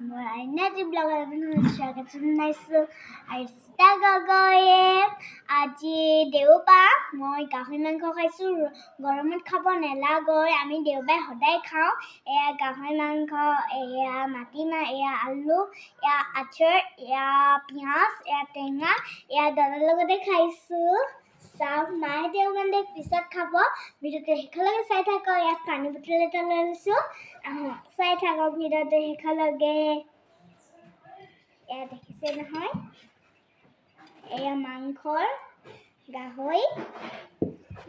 মই আইনাজি ব্লগৰ স্বাগত জনাইছোঁ। আইষ্টা গগৈয়ে আজি দেওবাৰ মই গাহৰি মাংস খাইছোঁ। গৰমত খাব নালাগৈ, আমি দেওবাৰে সদায় খাওঁ। এয়া গাহৰি মাংস, এয়া মাটিমাহ, এয়া আলু, এয়া আচাৰ, এয়া পিঁয়াজ, এয়া টেঙা, এয়া দাদাৰ লগতে খাইছোঁ। চাওক, মায়ে দেওবাৰে পিছত খাব। ভিডিঅ'টো শেষলৈকে চাই থাকক। ইয়াত পানী বটল এটা লৈ লৈছোঁ, চাই থাকক ভিডিঅ'টো শেষলৈকে। এয়া দেখিছে নহয়, এয়া মাংসৰ গাহৰি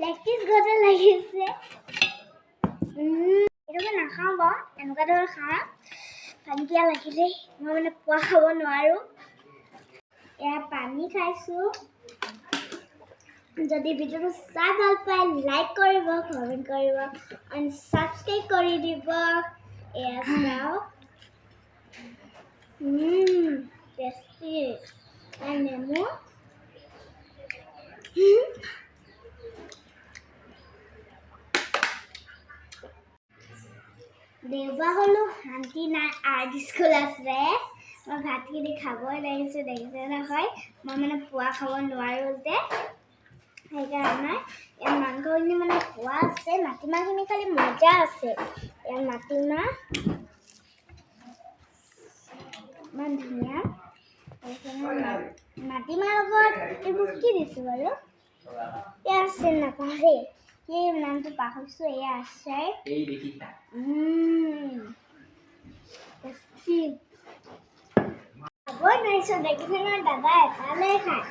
লেগ পিচ গতে লাগিছে। এইটোকে নাখাওঁ বাৰু, এনেকুৱা দৰে খাওঁ। পানী পিয়া লাগিলে মই মানে পোৱা খাব নোৱাৰোঁ। এয়া পানী খাইছোঁ। যদি ভিডিঅ'টো চাই ভাল পায় লাইক কৰিব, কমেণ্ট কৰিব, ছাবস্ক্ৰাইব কৰি দিব। এয়া চাওক, টেষ্টি। নেমু দেওবাৰ হ'লেও শান্তি নাই, আৰ্ট স্কুল আছে। মই ভাতখিনি খাবই লাগিছোঁ, দেখিছে নহয়। মই মানে পোৱা খাব নোৱাৰোঁ যে, সেইকাৰণে ইয়াত মাংসখিনি মানে পোৱা আছে। মাটিমাহখিনি খালি মজা আছে। ইয়াত মাটিমাহ ইমান ধুনীয়া। মাটিমাহৰ লগত এইবোৰ কি দিছোঁ বাৰু? এয়া আছে, নাপাহৰি এই নামটো পাহৰিছোঁ। এয়া আছে খাবই নোৱাৰিছোঁ, দেখিছে নহয়। দাদা এটালে খায়।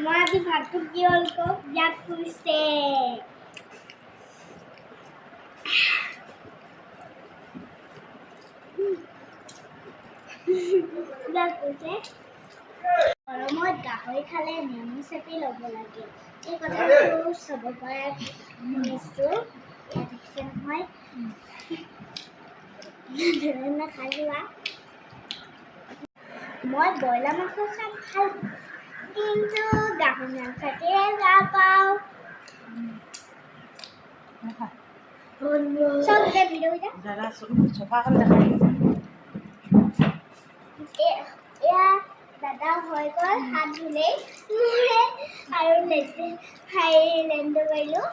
মই আজি ভাতটো কি হ'ল কওক, ইয়াত কৈছে গৰমত গাহৰি খালে নেমু চেপি ল'ব লাগে। এই কথাটো চবৰ পৰা শুনিছোঁ। ইয়াত দেখিছে নহয়, খাই লোৱা। মই ব্ৰইলাৰ মাংস খাই ভাল পাওঁ, কিন্তু গাহৰি মাংসতে ভাল পাওঁ। চব ভিডিঅ'কেইটা এয়া দাদা হৈ গ'ল, হাত ধুলেই মোৰে আৰু লেণ্ডু মাৰিলোঁ।